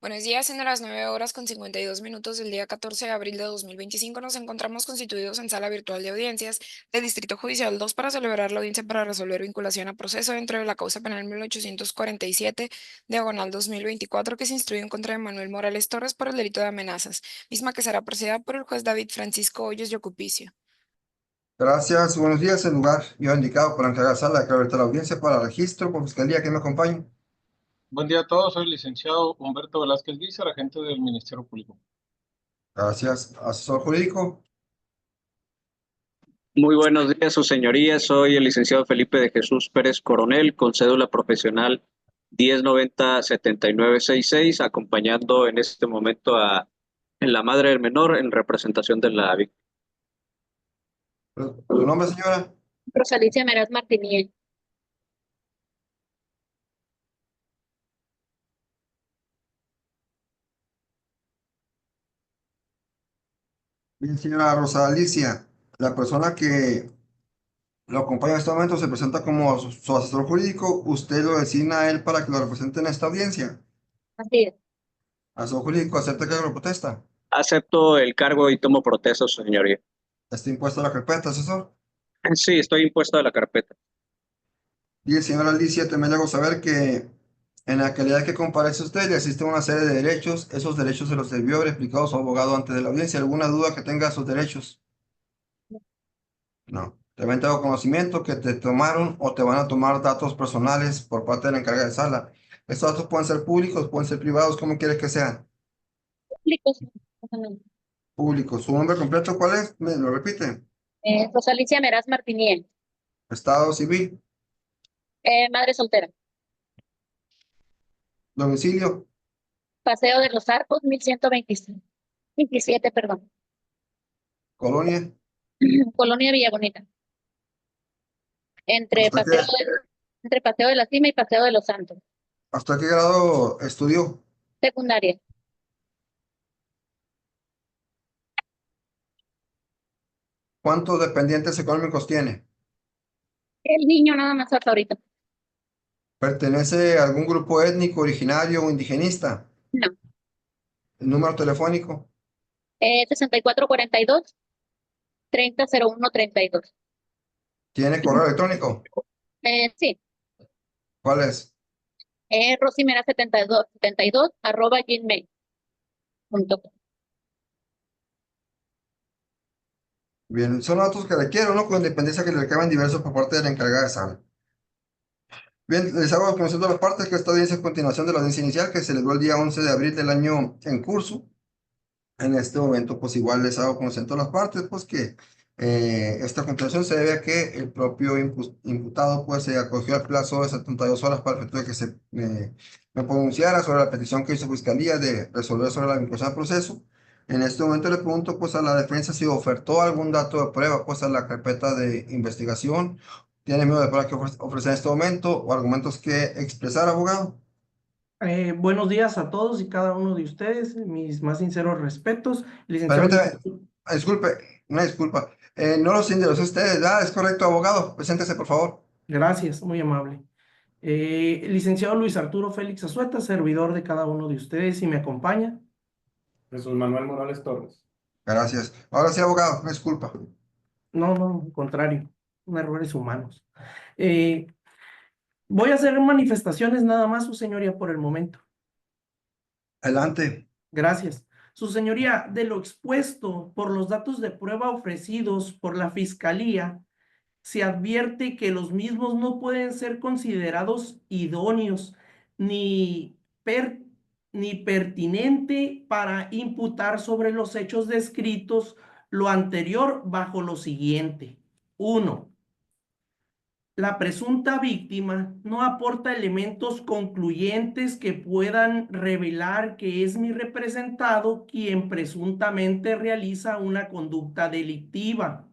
Buenos días, siendo las 9:52 del día 14 de abril de 2025, nos encontramos constituidos en sala virtual de audiencias del Distrito Judicial 2 para celebrar la audiencia para resolver vinculación a proceso dentro de la causa penal 1847, diagonal 2024, que se instruye en contra de Manuel Morales Torres por el delito de amenazas, misma que será presidida por el juez David Francisco Hoyos Yocupicio. Gracias, buenos días. El lugar yo indicado para encargar sala de abierta la audiencia para registro por fiscalía que me acompañe. Buen día a todos, soy el licenciado Humberto Velázquez Guizar, agente del Ministerio Público. Gracias, asesor jurídico. Muy buenos días, sus señorías. Soy el licenciado Felipe de Jesús Pérez Coronel, con cédula profesional 1090-7966, acompañando en este momento a la madre del menor en representación de la víctima. ¿Su nombre, señora? Rosalicia Meraz Martiniel. Bien, señora Rosa Alicia, la persona que lo acompaña en este momento se presenta como su asesor jurídico. Usted lo designa a él para que lo represente en esta audiencia. Así es. Asesor jurídico, ¿acepta que lo protesta? Acepto el cargo y tomo protesta, su señoría. ¿Está impuesto a la carpeta, asesor? Sí, estoy impuesto a la carpeta. Bien, señora Alicia, también le hago saber que en la calidad que comparece usted, le existe una serie de derechos. Esos derechos se los debió haber explicado su abogado antes de la audiencia. ¿Alguna duda que tenga de sus derechos? No. También tengo conocimiento que te tomaron o te van a tomar datos personales por parte de la encargada de sala. Estos datos pueden ser públicos, pueden ser privados, ¿cómo quieres que sean? Públicos. Públicos. ¿Su nombre completo cuál es? ¿Me lo repite? Rosalicia Meraz Martiniel. Estado civil, Madre soltera. domicilio, Paseo de los Arcos, 1127, perdón. colonia. Colonia Villa Bonita. Entre ¿Hasta Paseo qué, entre Paseo de la Cima y Paseo de los Santos. hasta qué grado estudió? Secundaria. ¿Cuántos dependientes económicos tiene? El niño nada más hasta ahorita. ¿Pertenece a algún grupo étnico, originario o indigenista? No. ¿El número telefónico? 6442-300132. ¿Tiene correo electrónico? Sí. ¿Cuál es? rosimera7272@gmail.com. Bien, son datos que requiero, ¿no? Con independencia que le recaben diversos por parte de la encargada de sala. Bien, les hago conociendo a las partes que esta audiencia es continuación de la audiencia inicial que se celebró el día 11 de abril del año en curso. En este momento, pues igual les hago conocimiento a las partes, pues que esta continuación se debe a que el propio imputado, pues se acogió al plazo de 72 horas para el efecto de que se me pronunciara sobre la petición que hizo Fiscalía de resolver sobre la vinculación al proceso. En este momento le pregunto, pues a la defensa si ofertó algún dato de prueba, pues a la carpeta de investigación. ¿Tiene miedo de prueba que ofrecer en este momento o argumentos que expresar, abogado? Buenos días a todos y cada uno de ustedes, mis más sinceros respetos. Licenciado Luis Permítame, disculpe, una disculpa. No los enderezó usted, ¿verdad? Es correcto, abogado. Preséntese, por favor. gracias, muy amable. Licenciado Luis Arturo Félix Azueta, servidor de cada uno de ustedes y me acompaña. Jesús Manuel Morales Torres. Gracias. Ahora sí, abogado, una disculpa. No, no, al contrario, son errores humanos. Eh, Voy a hacer manifestaciones nada más, su señoría, por el momento. Adelante. Gracias. Su señoría, de lo expuesto por los datos de prueba ofrecidos por la Fiscalía, se advierte que los mismos no pueden ser considerados idóneos ni, per- ni pertinente para imputar sobre los hechos descritos lo anterior bajo lo siguiente. 1. La presunta víctima no aporta elementos concluyentes que puedan revelar que es mi representado quien presuntamente realiza una conducta delictiva.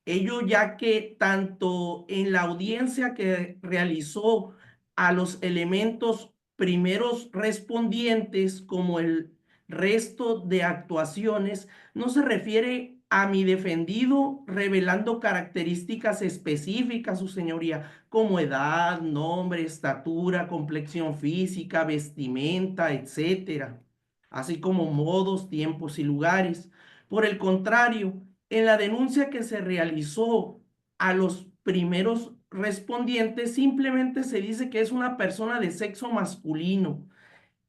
Ello ya que tanto en la audiencia que realizó a los elementos primeros respondientes como el resto de actuaciones no se refiere a mi defendido revelando características específicas, su señoría, como edad, nombre, estatura, complexión física, vestimenta, etcétera, así como modos, tiempos y lugares. Por el contrario, en la denuncia que se realizó a los primeros respondientes, simplemente se dice que es una persona de sexo masculino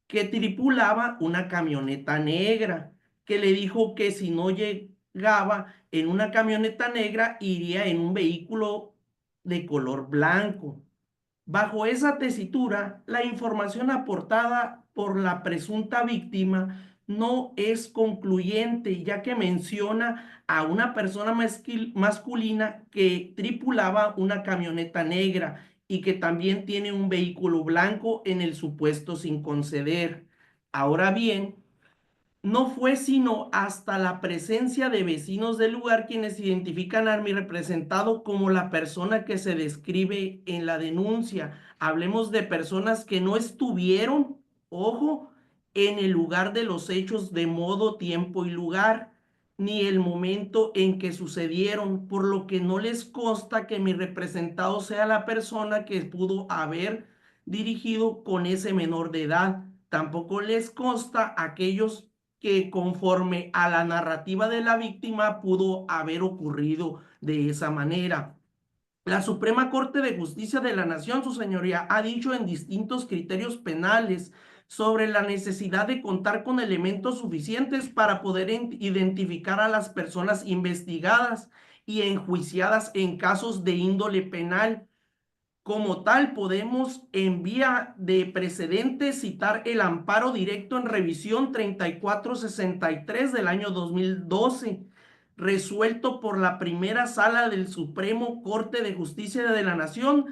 que tripulaba una camioneta negra, que le dijo que si no llegaba en una camioneta negra, iría en un vehículo de color blanco. Bajo esa tesitura, la información aportada por la presunta víctima no es concluyente, ya que menciona a una persona masculina que tripulaba una camioneta negra y que también tiene un vehículo blanco en el supuesto sin conceder. Ahora bien, no fue sino hasta la presencia de vecinos del lugar quienes identifican a mi representado como la persona que se describe en la denuncia. Hablemos de personas que no estuvieron, ojo, en el lugar de los hechos de modo, tiempo y lugar, ni el momento en que sucedieron, por lo que no les consta que mi representado sea la persona que pudo haber dirigido con ese menor de edad. Tampoco les consta aquellos que conforme a la narrativa de la víctima pudo haber ocurrido de esa manera. La Suprema Corte de Justicia de la Nación, su señoría, ha dicho en distintos criterios penales sobre la necesidad de contar con elementos suficientes para poder identificar a las personas investigadas y enjuiciadas en casos de índole penal. Como tal, podemos en vía de precedente citar el amparo directo en revisión 3463 del año 2012, resuelto por la primera sala del Supremo Corte de Justicia de la Nación,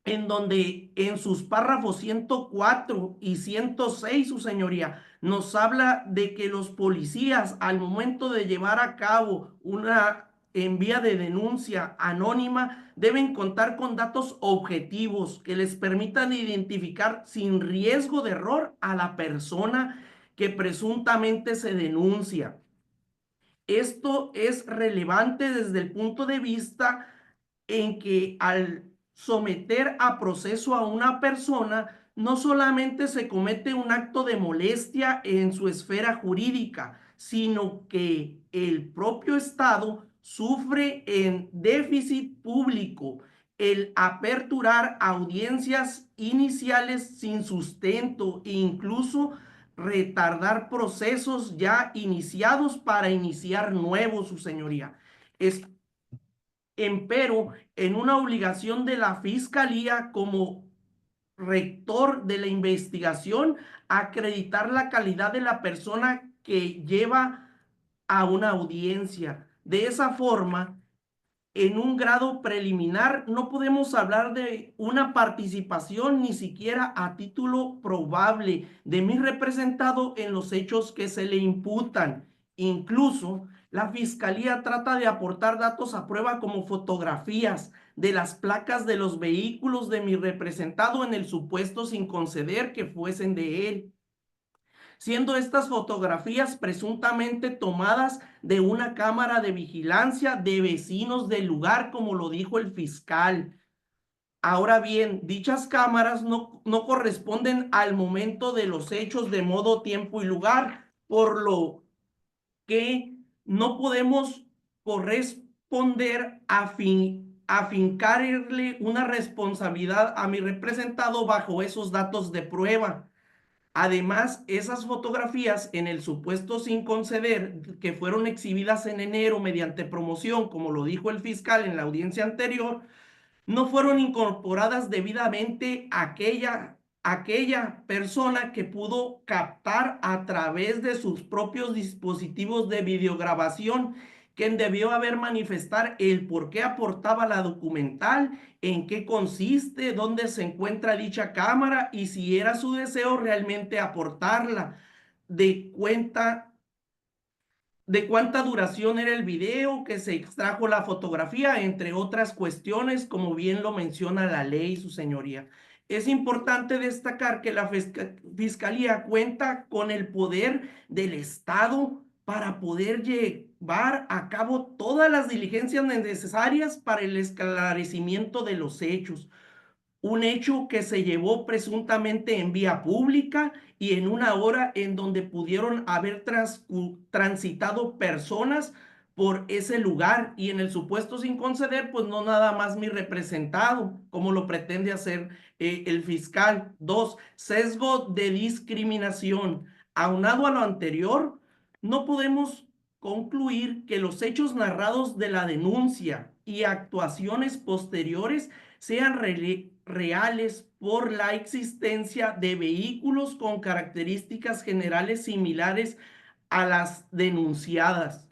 en donde en sus párrafos 104 y 106, su señoría, nos habla de que los policías al momento de llevar a cabo una en vía de denuncia anónima deben contar con datos objetivos que les permitan identificar sin riesgo de error a la persona que presuntamente se denuncia. Esto es relevante desde el punto de vista en que al someter a proceso a una persona, no solamente se comete un acto de molestia en su esfera jurídica, sino que el propio Estado sufre en déficit público el aperturar audiencias iniciales sin sustento e incluso retardar procesos ya iniciados para iniciar nuevos, su señoría. Empero, en una obligación de la Fiscalía como rector de la investigación, acreditar la calidad de la persona que lleva a una audiencia. De esa forma, en un grado preliminar, no podemos hablar de una participación ni siquiera a título probable de mi representado en los hechos que se le imputan. Incluso la Fiscalía trata de aportar datos a prueba como fotografías de las placas de los vehículos de mi representado en el supuesto sin conceder que fuesen de él, siendo estas fotografías presuntamente tomadas de una cámara de vigilancia de vecinos del lugar, como lo dijo el fiscal. Ahora bien, dichas cámaras no corresponden al momento de los hechos de modo, tiempo y lugar, por lo que no podemos corresponder a afincarle una responsabilidad a mi representado bajo esos datos de prueba. Además, esas fotografías en el supuesto sin conceder, que fueron exhibidas en enero mediante promoción, como lo dijo el fiscal en la audiencia anterior, no fueron incorporadas debidamente a aquella persona que pudo captar a través de sus propios dispositivos de videograbación, quien debió haber manifestar el por qué aportaba la documental, en qué consiste, dónde se encuentra dicha cámara y si era su deseo realmente aportarla, de cuánta duración era el video, que se extrajo la fotografía, entre otras cuestiones, como bien lo menciona la ley, su señoría. Es importante destacar que la Fiscalía cuenta con el poder del Estado para poder llevar a cabo todas las diligencias necesarias para el esclarecimiento de los hechos. Un hecho que se llevó presuntamente en vía pública y en una hora en donde pudieron haber transitado personas por ese lugar, y en el supuesto sin conceder, pues no nada más mi representado, como lo pretende hacer el fiscal. 2, sesgo de discriminación. Aunado a lo anterior, no podemos concluir que los hechos narrados de la denuncia y actuaciones posteriores sean reales por la existencia de vehículos con características generales similares a las denunciadas.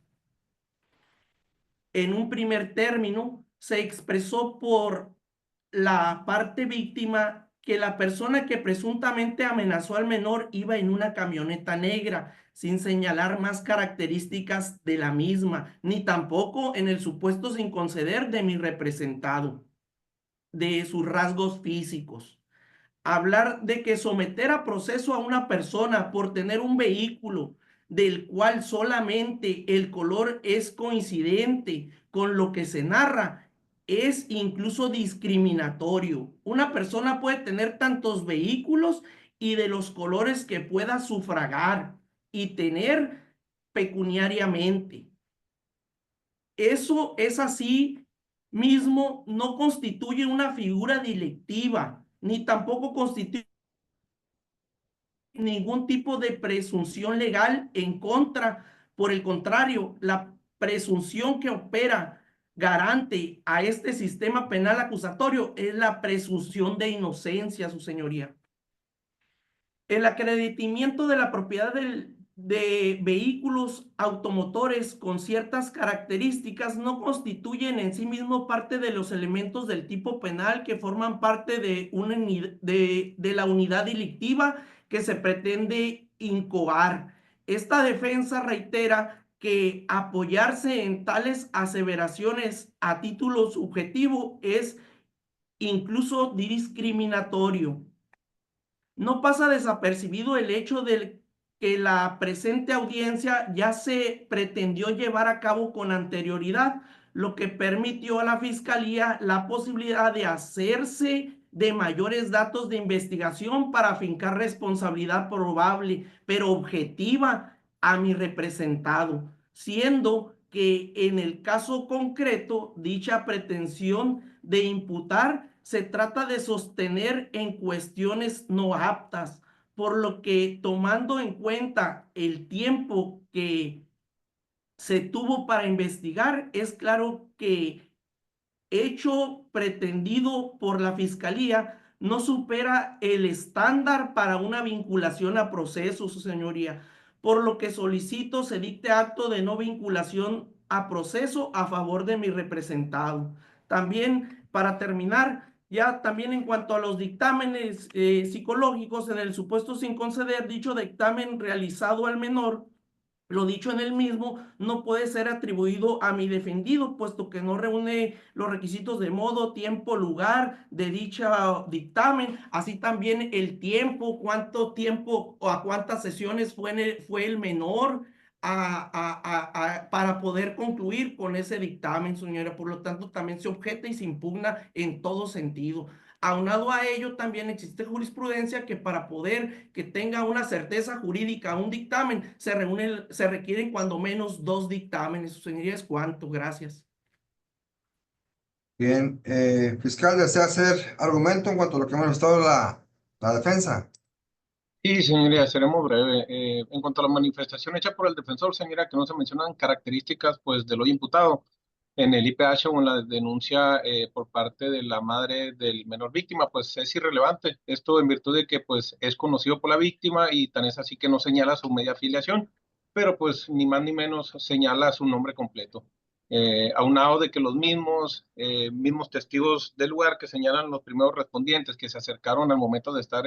En un primer término, se expresó por la parte víctima que la persona que presuntamente amenazó al menor iba en una camioneta negra, sin señalar más características de la misma, ni tampoco en el supuesto sin conceder de mi representado, de sus rasgos físicos. Hablar de que someter a proceso a una persona por tener un vehículo del cual solamente el color es coincidente con lo que se narra es incluso discriminatorio. Una persona puede tener tantos vehículos y de los colores que pueda sufragar y tener pecuniariamente. Eso es así mismo, no constituye una figura delictiva, ni tampoco constituye ningún tipo de presunción legal en contra. Por el contrario, la presunción que opera garante a este sistema penal acusatorio es la presunción de inocencia, su señoría. El acreditamiento de la propiedad de vehículos automotores con ciertas características no constituyen en sí mismo parte de los elementos del tipo penal que forman parte de la unidad delictiva que se pretende incoar. Esta defensa reitera que apoyarse en tales aseveraciones a título subjetivo es incluso discriminatorio. No pasa desapercibido el hecho de que la presente audiencia ya se pretendió llevar a cabo con anterioridad, lo que permitió a la Fiscalía la posibilidad de hacerse de mayores datos de investigación para afincar responsabilidad probable, pero objetiva, a mi representado, siendo que en el caso concreto dicha pretensión de imputar se trata de sostener en cuestiones no aptas, por lo que tomando en cuenta el tiempo que se tuvo para investigar, es claro que hecho pretendido por la Fiscalía no supera el estándar para una vinculación a proceso, su señoría, por lo que solicito se dicte acto de no vinculación a proceso a favor de mi representado. También, para terminar, ya también en cuanto a los dictámenes psicológicos, en el supuesto sin conceder, dicho dictamen realizado al menor, lo dicho en el mismo, no puede ser atribuido a mi defendido, puesto que no reúne los requisitos de modo, tiempo, lugar de dicho dictamen, así también el tiempo, cuánto tiempo o a cuántas sesiones fue el menor para poder concluir con ese dictamen, señora. Por lo tanto, también se objeta y se impugna en todo sentido. Aunado a ello, también existe jurisprudencia que para poder que tenga una certeza jurídica un dictamen, se requieren cuando menos 2 dictámenes. Su señoría, ¿es cuánto? Gracias. Bien, fiscal, ¿desea hacer argumento en cuanto a lo que hemos manifestado la defensa? Sí, señoría, seremos breve. En cuanto a la manifestación hecha por el defensor, señoría, que no se mencionan características pues de lo imputado en el IPH o en la denuncia por parte de la madre del menor víctima, pues es irrelevante. Esto en virtud de que pues es conocido por la víctima y tan es así que no señala su media afiliación, pero pues ni más ni menos señala su nombre completo. Aunado de que los mismos testigos del lugar que señalan los primeros respondientes que se acercaron al momento de estar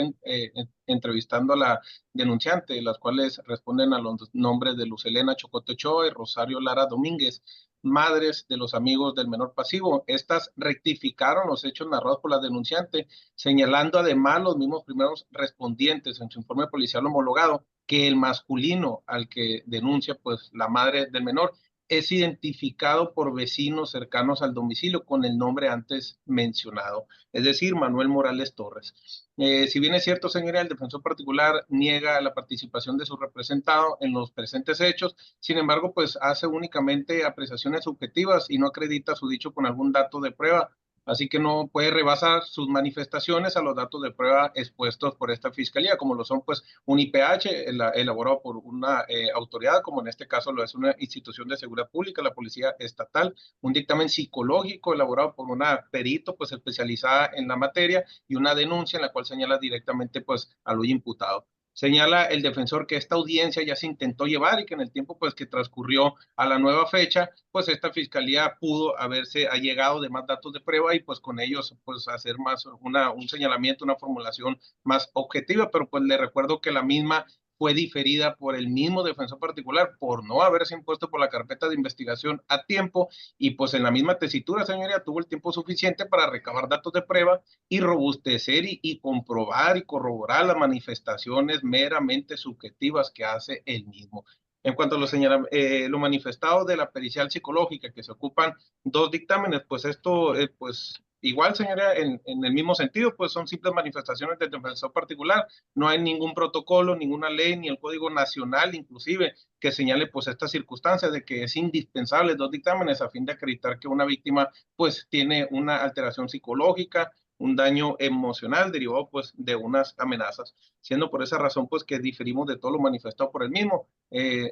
entrevistando a la denunciante, las cuales responden a los nombres de Luz Helena Chocote Ochoa y Rosario Lara Domínguez, madres de los amigos del menor pasivo. Estas rectificaron los hechos narrados por la denunciante, señalando además los mismos primeros respondientes en su informe policial homologado que el masculino al que denuncia pues la madre del menor es identificado por vecinos cercanos al domicilio con el nombre antes mencionado, es decir, Manuel Morales Torres. Si bien es cierto, señoría, el defensor particular niega la participación de su representado en los presentes hechos, sin embargo, pues hace únicamente apreciaciones subjetivas y no acredita su dicho con algún dato de prueba, así que no puede rebasar sus manifestaciones a los datos de prueba expuestos por esta fiscalía, como lo son pues un IPH elaborado por una autoridad, como en este caso lo es una institución de seguridad pública, la Policía Estatal, un dictamen psicológico elaborado por una perito pues especializada en la materia y una denuncia en la cual señala directamente pues al hoy imputado. Señala el defensor que esta audiencia ya se intentó llevar y que en el tiempo pues que transcurrió a la nueva fecha, pues esta fiscalía pudo haberse allegado de más datos de prueba y pues con ellos pues hacer más un señalamiento, una formulación más objetiva, pero pues le recuerdo que la misma fue diferida por el mismo defensor particular por no haberse impuesto por la carpeta de investigación a tiempo y pues en la misma tesitura, señoría, tuvo el tiempo suficiente para recabar datos de prueba y robustecer y comprobar y corroborar las manifestaciones meramente subjetivas que hace el mismo. En cuanto a lo manifestado de la pericial psicológica, que se ocupan dos dictámenes, pues esto, pues igual, señora, en el mismo sentido, pues son simples manifestaciones del defensor particular. No hay ningún protocolo, ninguna ley, ni el Código Nacional, inclusive, que señale pues estas circunstancias de que es indispensable dos dictámenes a fin de acreditar que una víctima pues tiene una alteración psicológica, un daño emocional derivado pues de unas amenazas, siendo por esa razón pues que diferimos de todo lo manifestado por el mismo.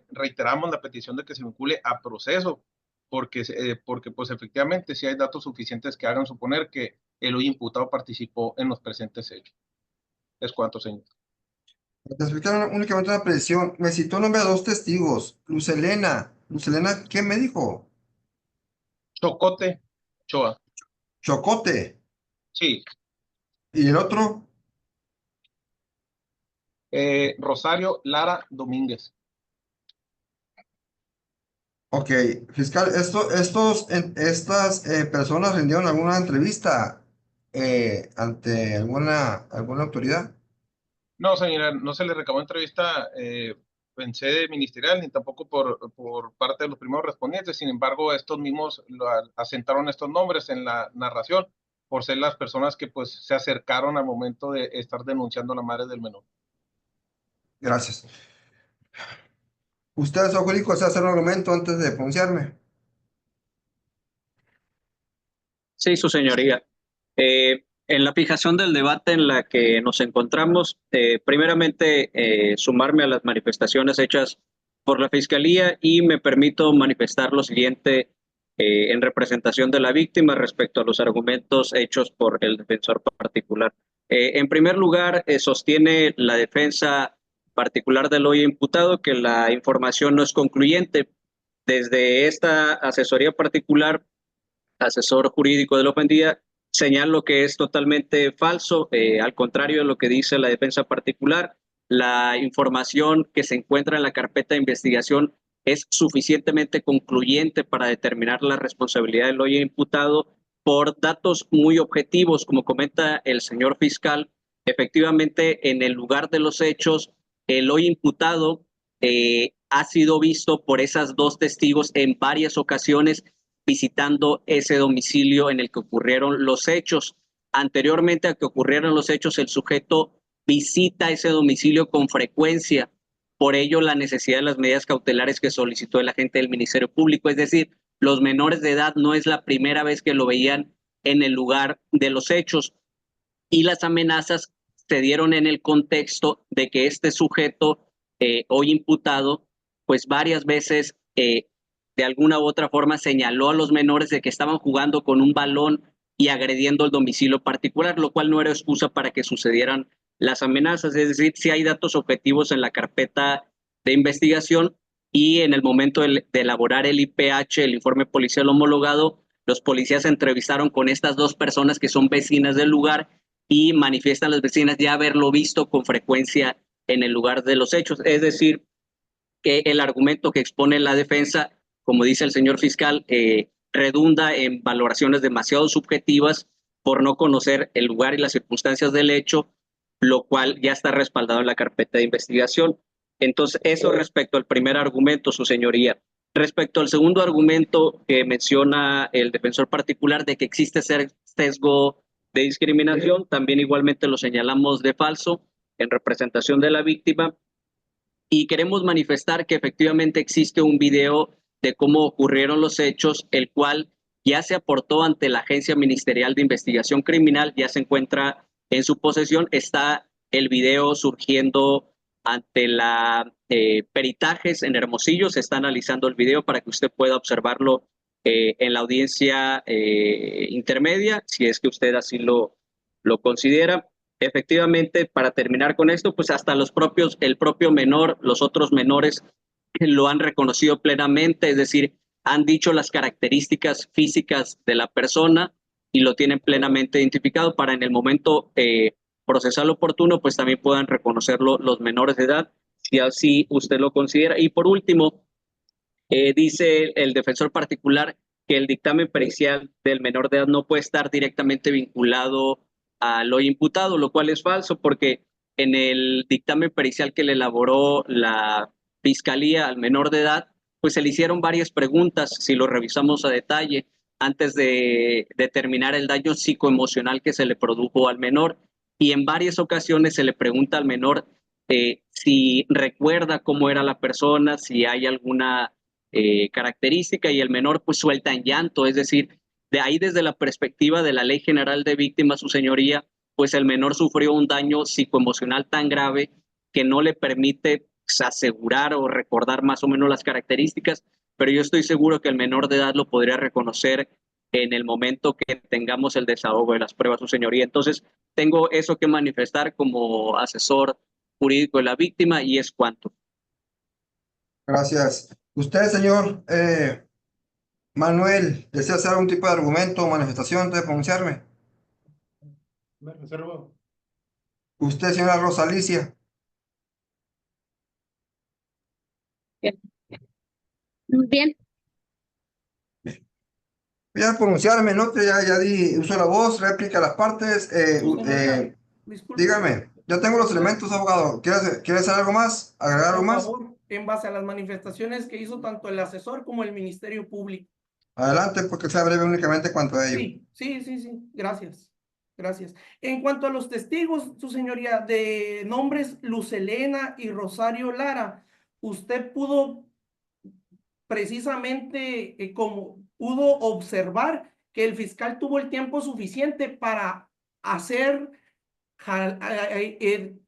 Reiteramos la petición de que se vincule a proceso, porque pues efectivamente sí hay datos suficientes que hagan suponer que el hoy imputado participó en los presentes hechos. Es cuanto, señor. Te explicaron únicamente una precisión. Me citó el nombre de dos testigos. Luz Elena. Luz Elena, ¿qué me dijo? Chocote, Choa. Chocote. Sí. ¿Y el otro? Rosario Lara Domínguez. Ok, fiscal, estas personas rindieron alguna entrevista ante alguna autoridad. No, señora, no se le recabó entrevista en sede ministerial ni tampoco por parte de los primeros respondientes. Sin embargo, estos mismos asentaron estos nombres en la narración por ser las personas que pues se acercaron al momento de estar denunciando a la madre del menor. Gracias. ¿Usted, señor jurídico, desea hacer un argumento antes de pronunciarme? Sí, su señoría. En la fijación del debate en la que nos encontramos, primeramente sumarme a las manifestaciones hechas por la Fiscalía y me permito manifestar lo siguiente en representación de la víctima respecto a los argumentos hechos por el defensor particular. En primer lugar, sostiene la defensa particular del hoy imputado que la información no es concluyente. Desde esta asesoría particular, asesor jurídico de la ofendida, señalo que es totalmente falso, al contrario de lo que dice la defensa particular. La información que se encuentra en la carpeta de investigación es suficientemente concluyente para determinar la responsabilidad del hoy imputado por datos muy objetivos, como comenta el señor fiscal. Efectivamente, en el lugar de los hechos, el hoy imputado ha sido visto por esas dos testigos en varias ocasiones visitando ese domicilio en el que ocurrieron los hechos. Anteriormente a que ocurrieran los hechos, el sujeto visita ese domicilio con frecuencia. Por ello, la necesidad de las medidas cautelares que solicitó el agente del Ministerio Público, es decir, los menores de edad no es la primera vez que lo veían en el lugar de los hechos. Y las amenazas se dieron en el contexto de que este sujeto, hoy imputado, pues varias veces de alguna u otra forma señaló a los menores de que estaban jugando con un balón y agrediendo el domicilio particular, lo cual no era excusa para que sucedieran las amenazas. Es decir, sí hay datos objetivos en la carpeta de investigación y en el momento de elaborar el IPH, el informe policial homologado, los policías se entrevistaron con estas dos personas que son vecinas del lugar y manifiestan las vecinas ya haberlo visto con frecuencia en el lugar de los hechos. Es decir, que el argumento que expone la defensa, como dice el señor fiscal, redunda en valoraciones demasiado subjetivas por no conocer el lugar y las circunstancias del hecho, lo cual ya está respaldado en la carpeta de investigación. Entonces, eso respecto al primer argumento, su señoría. Respecto al segundo argumento que menciona el defensor particular de que existe sesgo de discriminación, también igualmente lo señalamos de falso en representación de la víctima y queremos manifestar que efectivamente existe un video de cómo ocurrieron los hechos, el cual ya se aportó ante la Agencia Ministerial de Investigación Criminal, ya se encuentra en su posesión, está el video surgiendo ante la peritajes en Hermosillo, se está analizando el video para que usted pueda observarlo en la audiencia intermedia, si es que usted así lo considera. Efectivamente, para terminar con esto, pues hasta el propio menor, los otros menores lo han reconocido plenamente, es decir, han dicho las características físicas de la persona y lo tienen plenamente identificado para en el momento procesal oportuno, pues también puedan reconocerlo los menores de edad, si así usted lo considera. Y por último, dice el defensor particular que el dictamen pericial del menor de edad no puede estar directamente vinculado a lo imputado, lo cual es falso porque en el dictamen pericial que le elaboró la fiscalía al menor de edad, pues se le hicieron varias preguntas, si lo revisamos a detalle, antes de determinar el daño psicoemocional que se le produjo al menor. Y en varias ocasiones se le pregunta al menor si recuerda cómo era la persona, si hay alguna característica, y el menor pues suelta en llanto, es decir, de ahí desde la perspectiva de la Ley General de Víctimas, su señoría, pues el menor sufrió un daño psicoemocional tan grave que no le permite asegurar o recordar más o menos las características, pero yo estoy seguro que el menor de edad lo podría reconocer en el momento que tengamos el desahogo de las pruebas, su señoría. Entonces, tengo eso que manifestar como asesor jurídico de la víctima y es cuanto. Gracias. Usted, señor Manuel, ¿desea hacer algún tipo de argumento o manifestación antes de pronunciarme? Me reservo. Usted, señora Rosa Alicia. Bien, Voy a pronunciarme, ¿no? Que ya di uso de la voz, réplica a las partes. Su señoría, disculpe. Dígame, ya tengo los elementos, abogado. ¿Quiere hacer algo más? ¿Agregar algo Por más? favor, en base a las manifestaciones que hizo tanto el asesor como el Ministerio Público. Adelante, porque sea breve únicamente cuanto a ello. Sí. Gracias. Gracias. En cuanto a los testigos, su señoría, de nombres Luz Helena y Rosario Lara, usted pudo precisamente como pudo observar que el fiscal tuvo el tiempo suficiente para hacer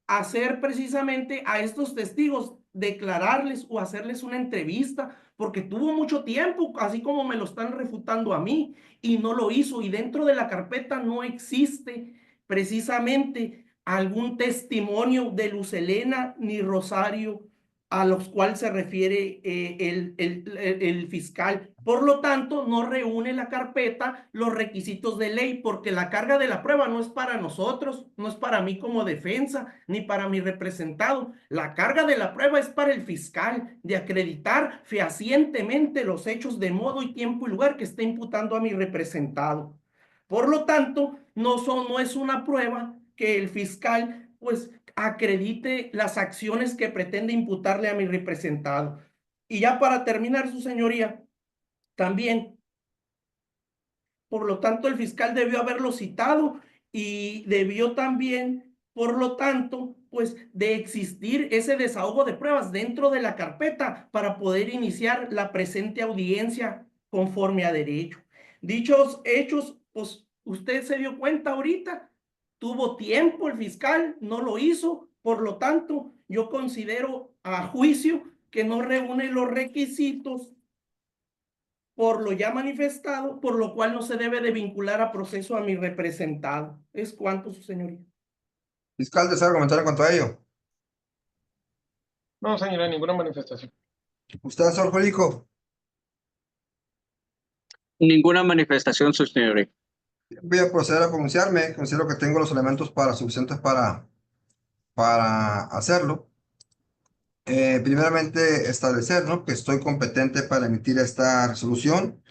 hacer precisamente a estos testigos, declararles o hacerles una entrevista, porque tuvo mucho tiempo, así como me lo están refutando a mí, y no lo hizo. Y dentro de la carpeta no existe precisamente algún testimonio de Luz Helena ni Rosario a los cuales se refiere el fiscal. Por lo tanto, no reúne la carpeta los requisitos de ley, porque la carga de la prueba no es para nosotros, no es para mí como defensa, ni para mi representado. La carga de la prueba es para el fiscal, de acreditar fehacientemente los hechos de modo y tiempo y lugar que está imputando a mi representado. Por lo tanto, no es una prueba que el fiscal, pues, acredite las acciones que pretende imputarle a mi representado. Y ya para terminar, su señoría, también, por lo tanto, el fiscal debió haberlo citado y debió también, por lo tanto, pues de existir ese desahogo de pruebas dentro de la carpeta para poder iniciar la presente audiencia conforme a derecho. Dichos hechos, pues usted se dio cuenta ahorita, tuvo tiempo el fiscal, no lo hizo, por lo tanto, yo considero a juicio que no reúne los requisitos por lo ya manifestado, por lo cual no se debe de vincular a proceso a mi representado. Es cuanto, su señoría. Fiscal, ¿desea comentar en cuanto a ello? No, señora, ninguna manifestación. ¿Usted, asesor jurídico? Ninguna manifestación, su señoría. Voy a proceder a pronunciarme. Considero que tengo los elementos suficientes para hacerlo. Primeramente, establecer, ¿no?, que estoy competente para emitir esta resolución.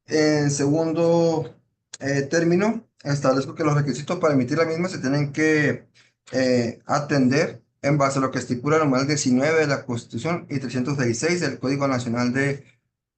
En segundo término, establezco que los requisitos para emitir la misma se tienen que atender en base a lo que estipula el numeral 19 de la Constitución y 316 del Código Nacional de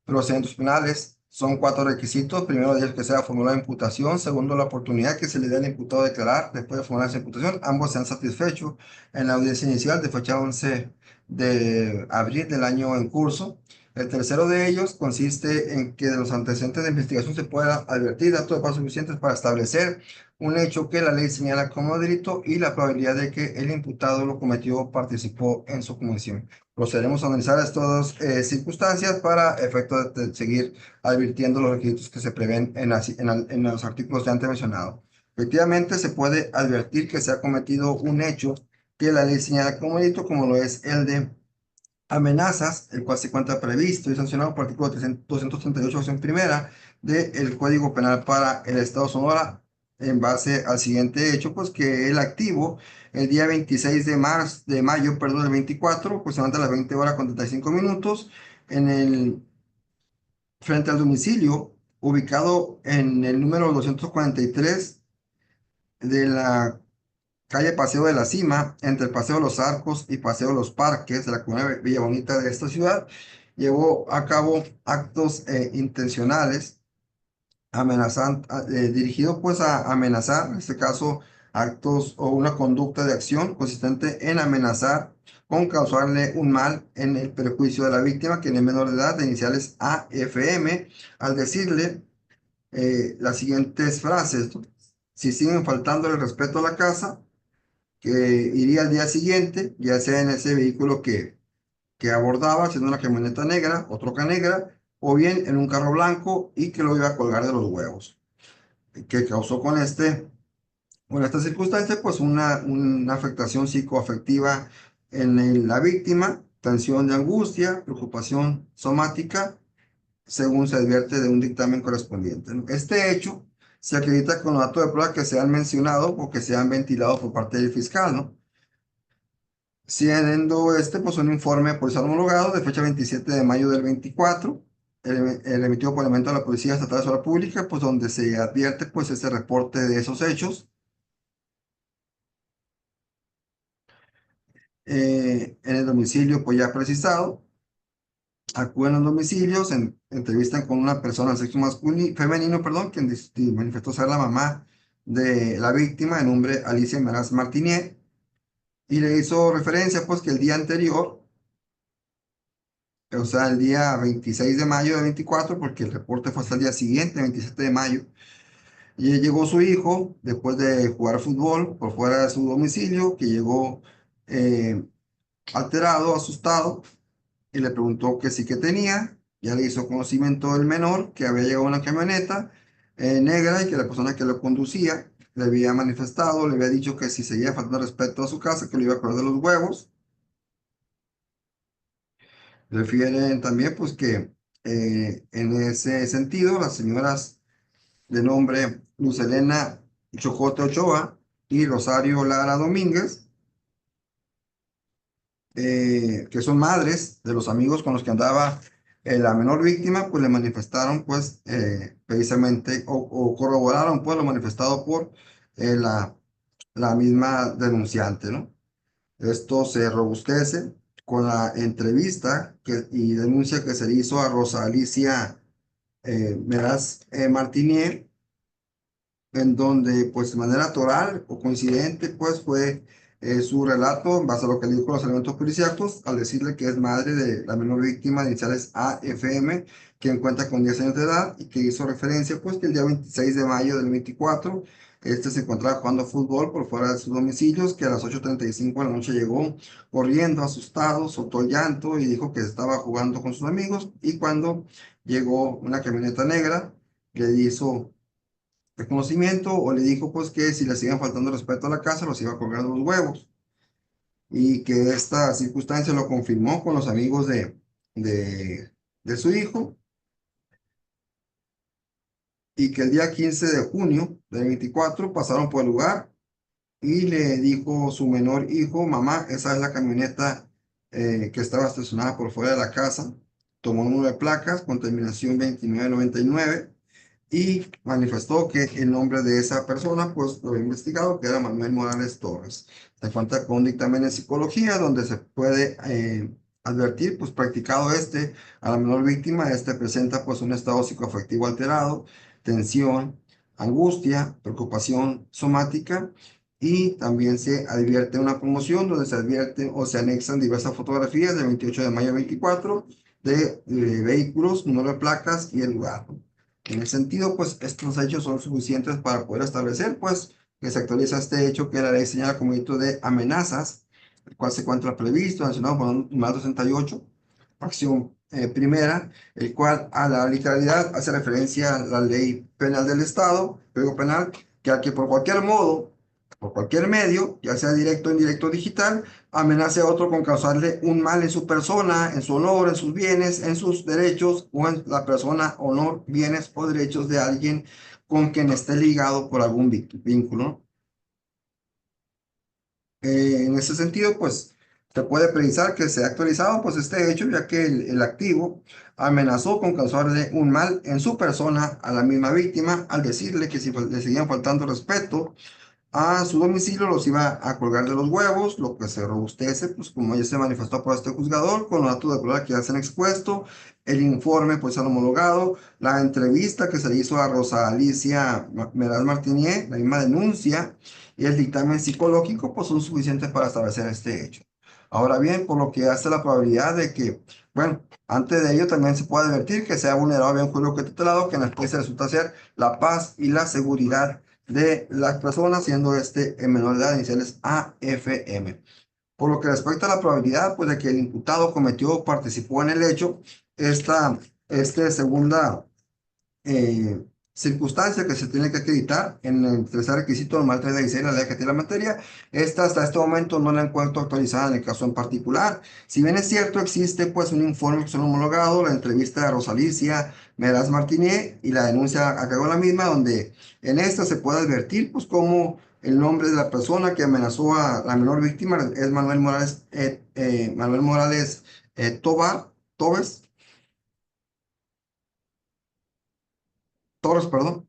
Procedimientos Penales. Son 4 requisitos. Primero de ellos, que sea formulada imputación. Segundo, la oportunidad que se le dé al imputado a declarar después de formular esa imputación. Ambos se han satisfecho en la audiencia inicial de fecha 11 de abril del año en curso. El tercero de ellos consiste en que de los antecedentes de investigación se pueda advertir datos de pasos suficientes para establecer un hecho que la ley señala como delito y la probabilidad de que el imputado lo cometió o participó en su comisión. Procederemos a analizar estas dos circunstancias para efecto de seguir advirtiendo los requisitos que se prevén en los artículos de antes mencionados. Efectivamente, se puede advertir que se ha cometido un hecho que la ley señala como delito, como lo es el de amenazas, el cual se encuentra previsto y sancionado por el artículo 238, opción primera del Código Penal para el Estado Sonora, en base al siguiente hecho, pues que el activo, el día 26 de mayo, perdón, del 24, pues se levanta a las 20 horas con 35 minutos, frente al domicilio, ubicado en el número 243 de la calle Paseo de la Cima, entre el Paseo de los Arcos y Paseo de los Parques de la comunidad Villa Bonita de esta ciudad, llevó a cabo actos intencionales dirigidos pues a amenazar, en este caso actos o una conducta de acción consistente en amenazar con causarle un mal en el perjuicio de la víctima, que es menor de edad, de iniciales AFM, al decirle las siguientes frases: si siguen faltando el respeto a la casa, que iría al día siguiente, ya sea en ese vehículo que abordaba, siendo una camioneta negra o troca negra, o bien en un carro blanco, y que lo iba a colgar de los huevos, que causó con esta circunstancia pues una afectación psicoafectiva en la víctima, tensión de angustia, preocupación somática, según se advierte de un dictamen correspondiente, ¿no? Este hecho se acredita con los datos de prueba que se han mencionado o que se han ventilado por parte del fiscal, ¿no? Siendo pues un informe policial homologado de fecha 27 de mayo del 24, el emitido por elemento de la Policía Estatal de Seguridad Pública, pues donde se advierte pues ese reporte de esos hechos. En el domicilio pues ya precisado, acuden a los domicilios, entrevistan con una persona del sexo femenino, perdón, quien manifestó ser la mamá de la víctima, de nombre Alicia Meraz Martinier, y le hizo referencia pues que el día anterior, o sea, el día 26 de mayo de 24, porque el reporte fue hasta el día siguiente, 27 de mayo, y llegó su hijo después de jugar fútbol por fuera de su domicilio, que llegó eh, alterado, asustado, y le preguntó que sí que tenía. Ya le hizo conocimiento del menor que había llegado una camioneta negra, y que la persona que lo conducía le había manifestado, le había dicho que si seguía faltando respeto a su casa, que lo iba a colgar de los huevos. Refieren también pues que en ese sentido las señoras de nombre Luz Elena Chocote Ochoa y Rosario Lara Domínguez, que son madres de los amigos con los que andaba la menor víctima, pues le manifestaron pues precisamente o corroboraron pues lo manifestado por la misma denunciante, ¿no? Esto se robustece con la entrevista y denuncia que se le hizo a Rosa Alicia Meraz Martinier, en donde pues de manera toral o coincidente pues fue su relato en base a lo que le dijo los elementos policíacos, al decirle que es madre de la menor víctima de iniciales AFM, quien cuenta con 10 años de edad, y que hizo referencia pues que el día 26 de mayo del 24 se encontraba jugando fútbol por fuera de sus domicilios, que a las 8:35 de la noche llegó corriendo asustado, soltó el llanto y dijo que estaba jugando con sus amigos, y cuando llegó una camioneta negra le hizo reconocimiento, o le dijo pues que si le siguen faltando respeto a la casa los iba a colgar de los huevos, y que esta circunstancia lo confirmó con los amigos de su hijo, y que el día 15 de junio del 24 pasaron por el lugar y le dijo su menor hijo: mamá, esa es la camioneta que estaba estacionada por fuera de la casa, tomó un número de placas con terminación 2999, y manifestó que el nombre de esa persona, pues lo había investigado, que era Manuel Morales Torres. Se cuenta con un dictamen en psicología donde se puede advertir, pues practicado a la menor víctima, presenta pues un estado psicoafectivo alterado, tensión, angustia, preocupación somática, y también se advierte una promoción donde se advierten o se anexan diversas fotografías del 28 de mayo 24 de vehículos, número de placas y el lugar. En ese sentido, pues estos hechos son suficientes para poder establecer, pues, que se actualiza este hecho que la ley señala como delito de amenazas, el cual se encuentra previsto, sancionado por el numeral 68, acción primera, el cual a la literalidad hace referencia a la ley penal del Estado, Código Penal, que a que por cualquier modo, por cualquier medio, ya sea directo, indirecto, digital, amenace a otro con causarle un mal en su persona, en su honor, en sus bienes, en sus derechos o en la persona, honor, bienes o derechos de alguien con quien esté ligado por algún vínculo. En ese sentido, pues se puede precisar que se ha actualizado pues este hecho, ya que el activo amenazó con causarle un mal en su persona a la misma víctima al decirle que si le seguían faltando respeto a su domicilio los iba a colgar de los huevos, lo que se robustece, pues como ya se manifestó por este juzgador, con los datos de prueba que ya se han expuesto, el informe pues han homologado, la entrevista que se le hizo a Rosa Alicia Meraz Martinier, la misma denuncia, y el dictamen psicológico pues son suficientes para establecer este hecho. Ahora bien, por lo que hace la probabilidad de que, bueno, antes de ello también se puede advertir que sea vulnerado bien jurídico tutelado, que en la especie resulta ser la paz y la seguridad de las personas, siendo en menor de edad, iniciales AFM. Por lo que respecta a la probabilidad, pues, de que el imputado cometió o participó en el hecho, esta segunda eh, circunstancia que se tiene que acreditar en el tercer requisito normal 316 de la ley que tiene la materia. Esta hasta este momento no la encuentro actualizada en el caso en particular. Si bien es cierto, existe pues un informe que son homologado, la entrevista de Rosalicia Meraz Martinier y la denuncia a cargo de la misma, donde en esta se puede advertir pues cómo el nombre de la persona que amenazó a la menor víctima es Manuel Morales Tobes, Torres, perdón.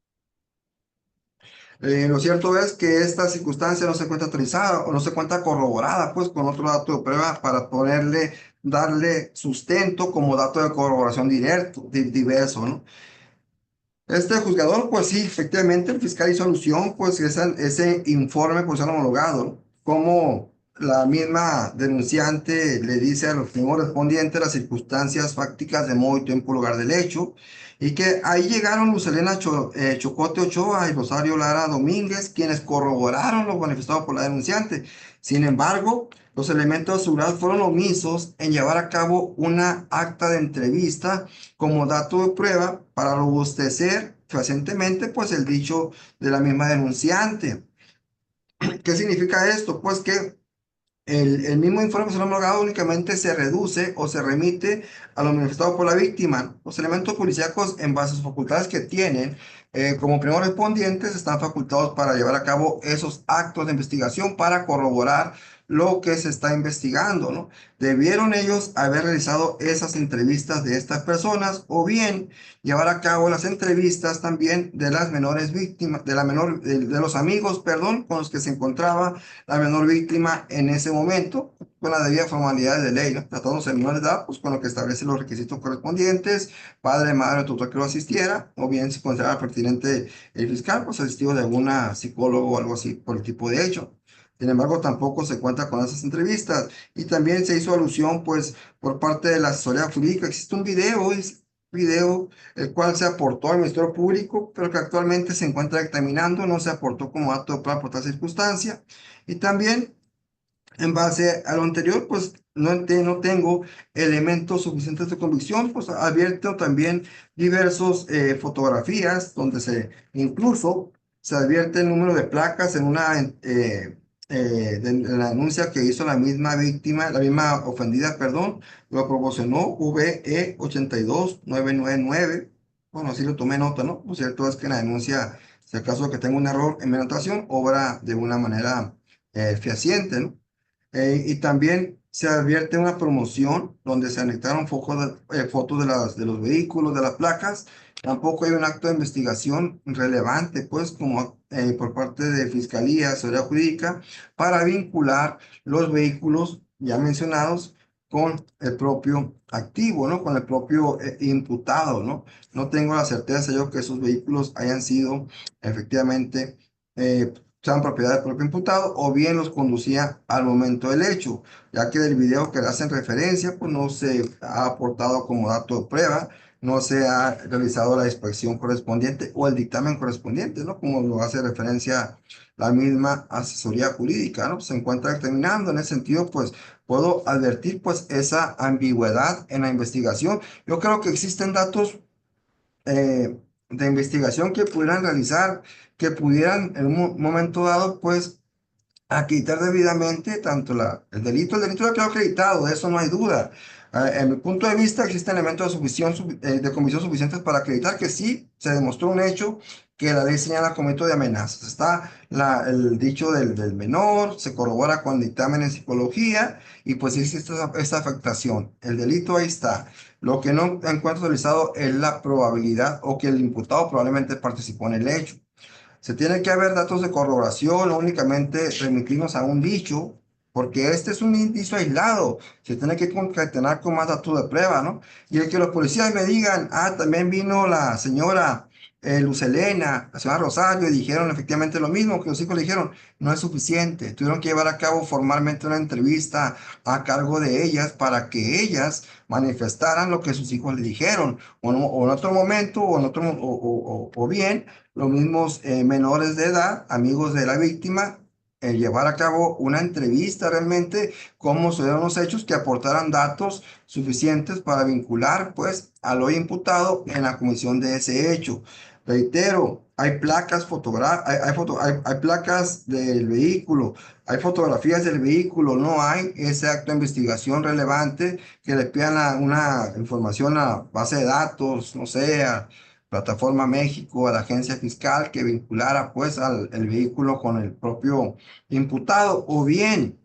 Lo cierto es que esta circunstancia no se encuentra autorizada o no se encuentra corroborada, pues, con otro dato de prueba para darle sustento como dato de corroboración diverso, ¿no? Este juzgador, pues sí, efectivamente, el fiscal hizo alusión, pues, ese informe, pues, han homologado, ¿no? Como la misma denunciante le dice a los primeros respondientes las circunstancias fácticas de modo y tiempo lugar del hecho, y que ahí llegaron Lucelena Chocote Ochoa y Rosario Lara Domínguez, quienes corroboraron lo manifestado por la denunciante. Sin embargo, los elementos asegurados fueron omisos en llevar a cabo una acta de entrevista como dato de prueba para robustecer fehacientemente pues el dicho de la misma denunciante. ¿Qué significa esto? Pues que el mismo informe que se ha homologado únicamente se reduce o se remite a lo manifestado por la víctima. Los elementos policíacos, en base a sus facultades que tienen, como primeros respondientes, están facultados para llevar a cabo esos actos de investigación para corroborar lo que se está investigando, ¿no? Debieron ellos haber realizado esas entrevistas de estas personas o bien llevar a cabo las entrevistas también de las menores víctimas, de los amigos, perdón, con los que se encontraba la menor víctima en ese momento, con la debida formalidad de ley, ¿no? Tratándose de menor de edad, pues con lo que establece los requisitos correspondientes, padre, madre, tutor que lo asistiera, o bien si consideraba pertinente el fiscal, pues asistido de alguna psicólogo o algo así por el tipo de hecho. Sin embargo, tampoco se cuenta con esas entrevistas. Y también se hizo alusión, pues, por parte de la asesoría jurídica. Existe un video el cual se aportó al Ministerio Público, pero que actualmente se encuentra examinando, no se aportó como dato de prueba por tal circunstancia. Y también, en base a lo anterior, pues no tengo elementos suficientes de convicción, pues advierto también diversos fotografías donde incluso se advierte el número de placas en en la denuncia que hizo la misma víctima, la misma ofendida, perdón, lo proporcionó VE 82999. Bueno, así lo tomé nota, ¿no? Lo cierto es que en la denuncia, si acaso que tengo un error en mi anotación, obra de una manera fehaciente, ¿no? Y también se advierte una promoción donde se anexaron fotos de los vehículos, de las placas. Tampoco hay un acto de investigación relevante, pues, como por parte de Fiscalía, Seguridad Jurídica, para vincular los vehículos ya mencionados con el propio activo, ¿no? Con el propio imputado, ¿no? No tengo la certeza yo que esos vehículos hayan sido efectivamente, sean propiedad del propio imputado o bien los conducía al momento del hecho, ya que del video que le hacen referencia, pues no se ha aportado como dato de prueba, no se ha realizado la inspección correspondiente o el dictamen correspondiente, ¿no? Como lo hace referencia la misma asesoría jurídica, ¿no? Se encuentra examinando en ese sentido, pues puedo advertir, pues, esa ambigüedad en la investigación. Yo creo que existen datos de investigación que pudieran realizar, que pudieran en un momento dado, pues, acreditar debidamente tanto el delito lo quedó acreditado, de eso no hay duda. En mi punto de vista, existen elementos de convicción suficientes para acreditar que sí se demostró un hecho que la ley señala como hecho de amenazas. Está el dicho del menor, se corrobora con dictamen en psicología y pues sí existe esta afectación. El delito ahí está. Lo que no encuentro realizado es la probabilidad o que el imputado probablemente participó en el hecho. Se tiene que haber datos de corroboración, no únicamente remitirnos a un dicho, porque este es un indicio aislado. Se tiene que concatenar con más datos de prueba, ¿no? Y el que los policías me digan, ah, también vino la señora Lucelena, la señora Rosario, y dijeron efectivamente lo mismo que los hijos le dijeron, no es suficiente. Tuvieron que llevar a cabo formalmente una entrevista a cargo de ellas para que ellas manifestaran lo que sus hijos le dijeron, o en otro momento, o, en otro, o bien los mismos menores de edad, amigos de la víctima, llevar a cabo una entrevista realmente, cómo sucedieron los hechos, que aportaran datos suficientes para vincular, pues, al hoy imputado en la comisión de ese hecho. Reitero, hay placas hay placas del vehículo, hay fotografías del vehículo, no hay ese acto de investigación relevante que le pidan una información a base de datos, no sé, a Plataforma México, a la agencia fiscal que vinculara pues el vehículo con el propio imputado, o bien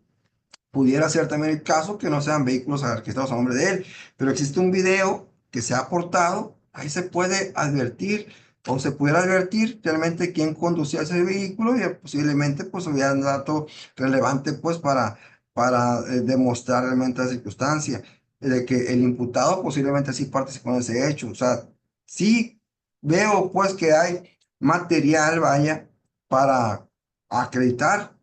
pudiera ser también el caso que no sean vehículos registrados a nombre de él, pero existe un video que se ha aportado, ahí se puede advertir o se pudiera advertir realmente quién conducía ese vehículo y posiblemente pues hubiera un dato relevante pues para demostrar realmente la circunstancia de que el imputado posiblemente sí participó en ese hecho. O sea, sí veo pues que hay material, vaya, para acreditar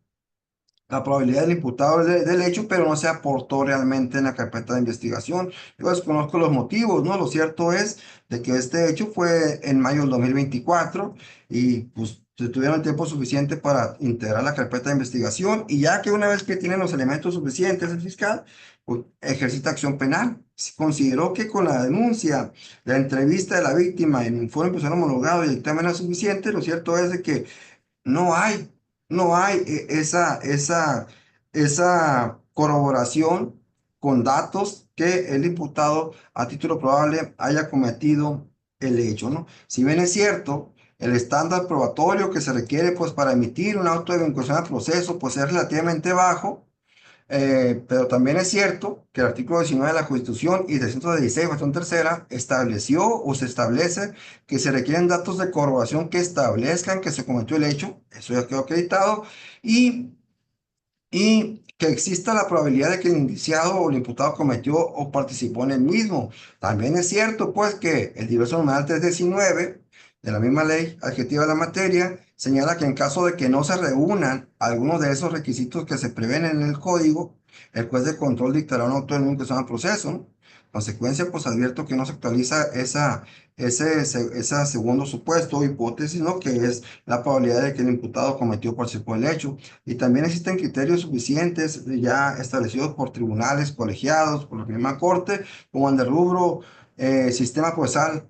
la probabilidad del imputado del hecho, pero no se aportó realmente en la carpeta de investigación. Yo desconozco los motivos, ¿no? Lo cierto es de que este hecho fue en mayo del 2024 y pues se tuvieron el tiempo suficiente para integrar la carpeta de investigación y ya que una vez que tienen los elementos suficientes el fiscal, pues ejercita acción penal. Si consideró que con la denuncia, la entrevista de la víctima, el informe personal homologado y el dictamen era suficiente, lo cierto es de que no hay, no hay esa corroboración con datos que el imputado a título probable haya cometido el hecho, ¿no? Si bien es cierto, el estándar probatorio que se requiere pues para emitir un auto de vinculación al proceso pues es relativamente bajo, pero también es cierto que el artículo 19 de la Constitución y 316, fracción tercera, estableció o se establece que se requieren datos de corroboración que establezcan que se cometió el hecho, eso ya quedó acreditado, y, y que exista la probabilidad de que el indiciado o el imputado cometió o participó en el mismo. También es cierto, pues, que el diverso numeral 319 de la misma ley adjetiva de la materia señala que en caso de que no se reúnan algunos de esos requisitos que se prevén en el código, el juez de control dictará un auto de vinculación al proceso, ¿no? Consecuencia, pues advierto que no se actualiza ese segundo supuesto o hipótesis, ¿no? Que es la probabilidad de que el imputado cometió o participó del hecho. Y también existen criterios suficientes ya establecidos por tribunales colegiados, por la misma corte, como el de rubro sistema procesal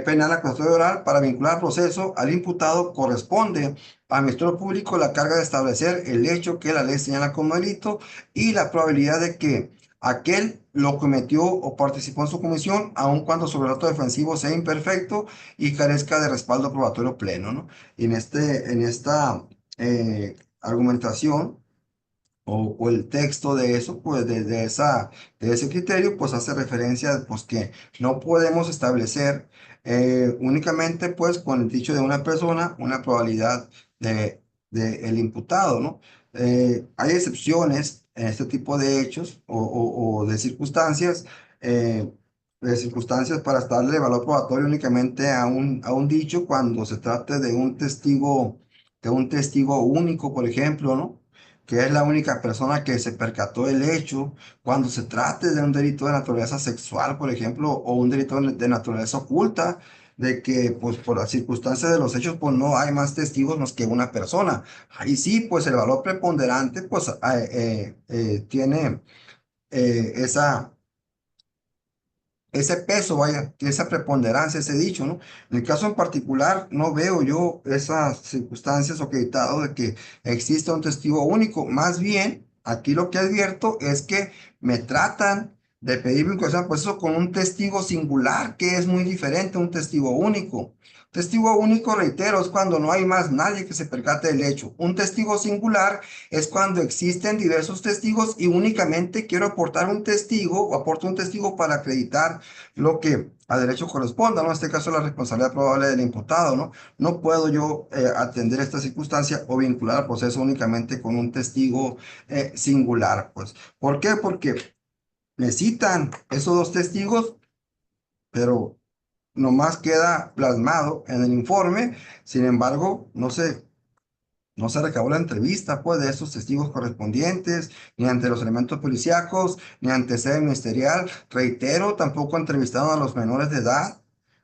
penal acusatorio oral para vincular al proceso al imputado. Corresponde al Ministerio Público la carga de establecer el hecho que la ley señala como delito y la probabilidad de que aquel lo cometió o participó en su comisión, aun cuando su relato defensivo sea imperfecto y carezca de respaldo probatorio pleno, ¿no? Y en esta argumentación o el texto de eso, pues de ese criterio, pues hace referencia, pues que no podemos establecer únicamente, pues con el dicho de una persona, una probabilidad de el imputado, ¿no? Hay excepciones en este tipo de hechos o de circunstancias para darle valor probatorio únicamente a un dicho cuando se trate de un testigo único, por ejemplo, ¿no? Que es la única persona que se percató del hecho, cuando se trate de un delito de naturaleza sexual, por ejemplo, o un delito de naturaleza oculta, de que pues por las circunstancias de los hechos pues no hay más testigos más que una persona. Ahí sí, pues el valor preponderante pues tiene esa ese peso, vaya, que esa preponderancia, ese dicho, ¿no? En el caso en particular, no veo yo esas circunstancias o acreditado de que exista un testigo único. Más bien, aquí lo que advierto es que me tratan de pedir vinculación, pues eso con un testigo singular, que es muy diferente a un testigo único. Testigo único, reitero, es cuando no hay más nadie que se percate del hecho. Un testigo singular es cuando existen diversos testigos y únicamente quiero aportar un testigo o aporto un testigo para acreditar lo que a derecho corresponda, ¿no? En este caso, la responsabilidad probable del imputado, ¿no? No puedo yo atender esta circunstancia o vincular al proceso únicamente con un testigo singular, pues. ¿Por qué? Porque necesitan esos dos testigos, pero nomás queda plasmado en el informe. Sin embargo, no se recabó la entrevista, pues, de estos testigos correspondientes, ni ante los elementos policíacos, ni ante sede ministerial. Reitero, tampoco entrevistaron a los menores de edad.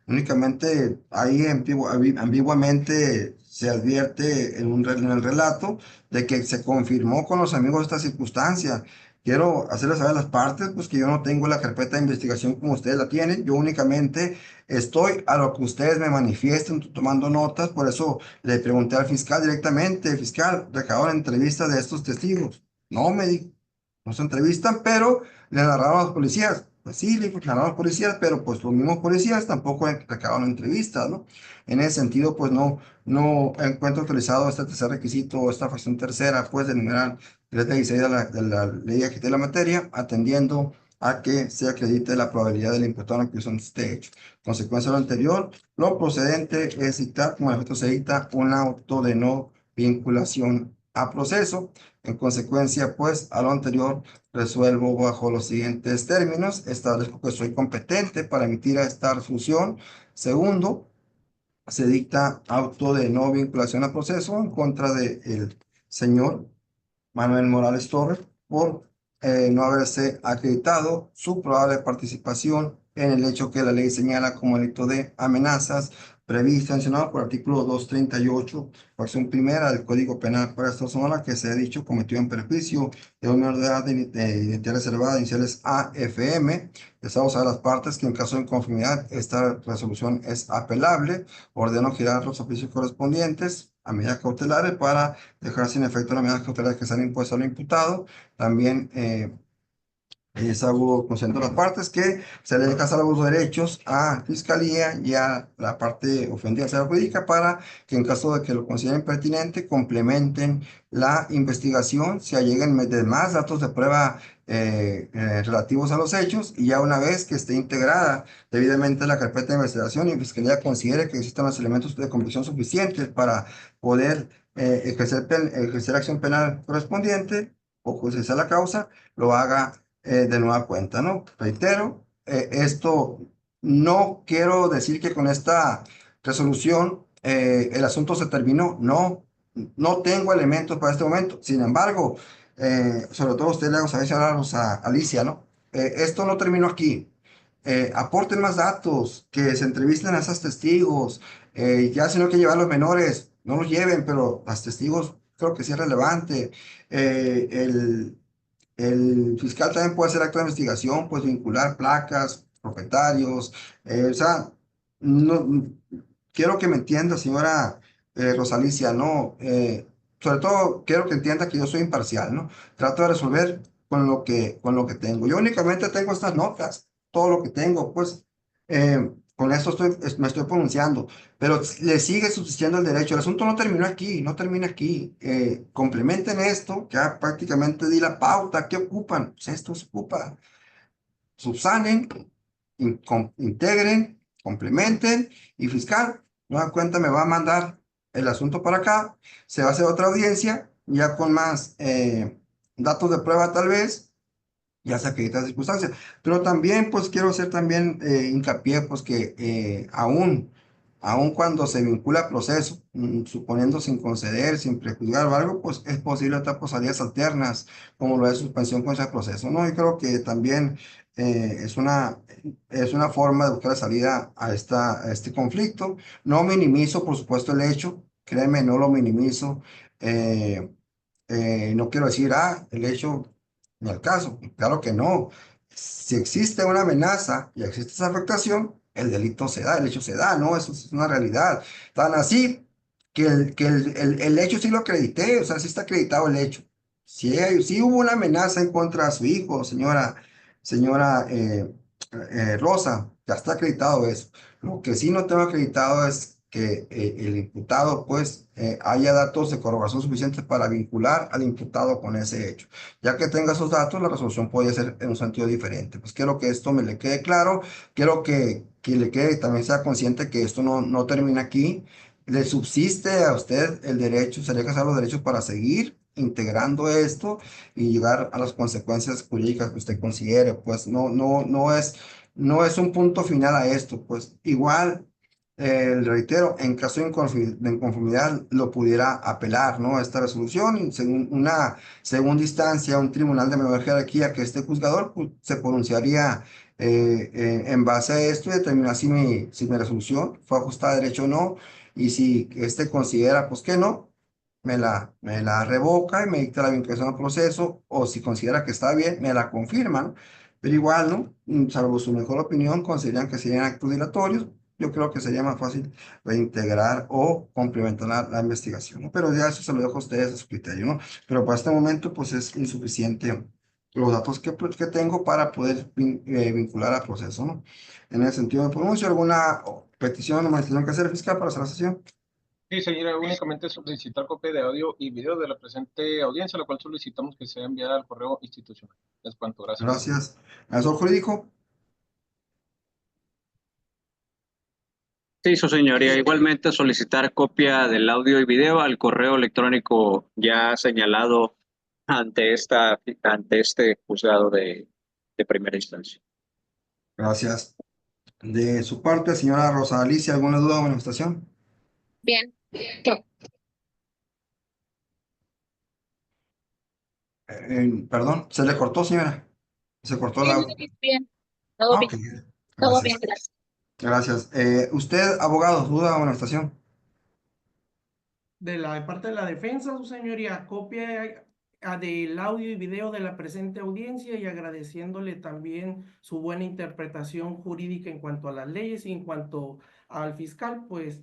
Únicamente ahí ambiguamente se advierte en el relato de que se confirmó con los amigos esta circunstancia. Quiero hacerles saber a las partes, pues que yo no tengo la carpeta de investigación como ustedes la tienen. Yo únicamente estoy a lo que ustedes me manifiesten, tomando notas. Por eso le pregunté al fiscal directamente: fiscal, recabaron entrevistas de estos testigos. No, me dijo, no se entrevistan, pero le narraron a los policías. Pues sí, le narraron a los policías, pero pues los mismos policías tampoco recabaron entrevistas, ¿no? En ese sentido, pues no encuentro utilizado este tercer requisito o esta fracción tercera, pues, del numeral 316 de la ley que de la materia, atendiendo a que se acredite la probabilidad del imputado en la comisión de este hecho. Consecuencia de lo anterior, lo procedente es dictar, como efecto se dicta, un auto de no vinculación a proceso. En consecuencia, pues, a lo anterior, resuelvo bajo los siguientes términos. Establezco que soy competente para emitir esta resolución. Segundo, se dicta auto de no vinculación a proceso en contra del señor Manuel Morales Torres por no haberse acreditado su probable participación en el hecho que la ley señala como delito de amenazas previsto sancionado por artículo 238, fracción primera del Código Penal para esta zona, que se ha dicho cometió en perjuicio de una menor de edad de identidad reservada, iniciales AFM. Estamos a las partes que en caso de inconformidad esta resolución es apelable. Ordeno girar los oficios correspondientes a medidas cautelares para dejar sin efecto las medidas cautelares que se han impuesto al imputado. También es algo consciente de las partes que se le deja salvo los derechos a Fiscalía y a la parte ofendida se la jurídica para que en caso de que lo consideren pertinente complementen la investigación, se alleguen más datos de prueba relativos a los hechos, y ya una vez que esté integrada debidamente la carpeta de investigación y Fiscalía considere que existen los elementos de convicción suficientes para poder ejercer acción penal correspondiente o juiciar la causa, lo haga de nueva cuenta, ¿no? Reitero, esto no quiero decir que con esta resolución el asunto se terminó. No, no tengo elementos para este momento. Sin embargo, sobre todo usted le hago saber, señora Alicia, ¿no? Esto no terminó aquí. Aporten más datos, que se entrevisten a esos testigos. Ya si no hay que llevar a los menores, no los lleven, pero los testigos creo que sí es relevante. El fiscal también puede hacer acto de investigación, pues vincular placas, propietarios, o sea, no, quiero que me entienda, señora Rosalicia, ¿no? Sobre todo quiero que entienda que yo soy imparcial, ¿no? Trato de resolver con lo que tengo. Yo únicamente tengo estas notas, todo lo que tengo, pues, con esto me estoy pronunciando, pero le sigue subsistiendo el derecho. El asunto no terminó aquí, no termina aquí. Complementen esto, ya prácticamente di la pauta. ¿Qué ocupan? Pues esto se ocupa. Subsanen, integren, complementen y fiscal, nueva cuenta me va a mandar el asunto para acá, se va a hacer otra audiencia, ya con más datos de prueba tal vez, ya se acreditan circunstancias. Pero también, pues quiero hacer también hincapié, pues que aún cuando se vincula a proceso, suponiendo sin conceder, sin prejuzgar o algo, pues es posible otras salidas alternas, como lo es suspensión contra el proceso, ¿no? Yo creo que también es una forma de buscar salida a este conflicto. No minimizo, por supuesto, el hecho, créeme, no lo minimizo. eh, no quiero decir, el hecho ni al caso. Claro que no. Si existe una amenaza y existe esa afectación, el delito se da, el hecho se da, ¿no? Eso es una realidad. Tan así que el hecho sí lo acredité, o sea, sí está acreditado el hecho. Si hubo una amenaza en contra de su hijo, señora Rosa, ya está acreditado eso. Lo que sí no tengo acreditado es que el imputado, pues, haya datos de corroboración suficientes para vincular al imputado con ese hecho. Ya que tenga esos datos, la resolución puede ser en un sentido diferente. Pues quiero que esto me le quede claro, quiero que le quede, también sea consciente que esto no termina aquí. Le subsiste a usted el derecho, se le dejan los derechos para seguir integrando esto y llegar a las consecuencias jurídicas que usted considere. Pues no es un punto final a esto. Pues igual, reitero, en caso de de inconformidad lo pudiera apelar, ¿no? Esta resolución, y según una segunda instancia, un tribunal de menor jerarquía que este juzgador, pues, se pronunciaría en base a esto y determinar si mi resolución fue ajustada a derecho o no, y si este considera, pues que no, me la revoca y me dicta la vinculación al proceso, o si considera que está bien, me la confirma, ¿no? Pero igual, ¿no? Salvo su mejor opinión, consideran que serían actos dilatorios. Yo creo que sería más fácil reintegrar o complementar la investigación, ¿no? Pero ya eso se lo dejo a ustedes a su criterio, ¿no? Pero para este momento, pues es insuficiente los datos que tengo para poder vincular al proceso, ¿no? En ese sentido, ¿me pronuncio alguna petición o manifestación que hacer fiscal para hacer la sesión? Sí, señora, únicamente solicitar copia de audio y video de la presente audiencia, la cual solicitamos que sea enviada al correo institucional. Es cuanto, gracias. Gracias. Asesor jurídico. Sí, su señoría. Igualmente solicitar copia del audio y video al correo electrónico ya señalado ante este juzgado de primera instancia. Gracias. De su parte, señora Rosa Alicia, ¿alguna duda o manifestación? Bien. Perdón, se le cortó, señora. Se cortó la... Bien, bien. Todo Ok, bien. Todo bien, gracias. gracias. Gracias. Usted, abogado, duda o manifestación. De parte de la defensa, su señoría, copia del audio y video de la presente audiencia y agradeciéndole también su buena interpretación jurídica en cuanto a las leyes y en cuanto al fiscal, pues,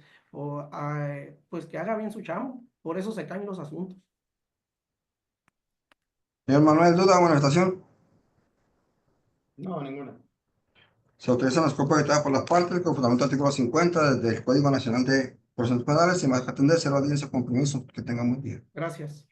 pues que haga bien su chamo. Por eso se caen los asuntos. Señor Manuel, duda o manifestación. No, ninguna. Se autorizan las copias editadas por las partes con fundamento del artículo 50 del Código Nacional de Procedimientos Penales. Si más que atender, será audiencia con permiso. Que tenga muy bien. Gracias.